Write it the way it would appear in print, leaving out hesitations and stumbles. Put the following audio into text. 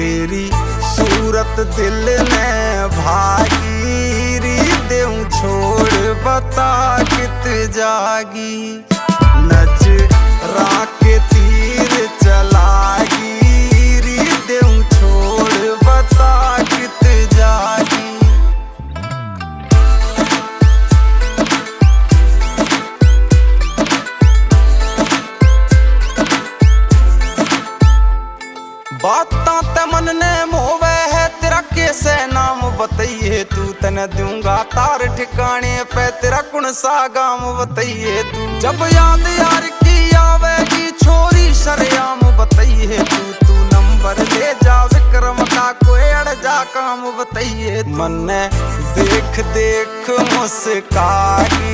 तेरी सूरत दिल ने भागी री देऊं छोड़ बता कित जागी नजरा के तीर चलागी री देऊं छोड़ बता कित जागी। बातां ते मन ने मोवे है तेरा कैसे नाम बताइए तू तने दूंगा तार ठिकाने पे तेरा कौन सा गाम बताइए तू जब याद यार की आवेगी छोरी शरेआम बताइए तू नंबर ले जा विक्रम का कोई अड़ जा काम बताइए मन ने देख देख मुस्कागी।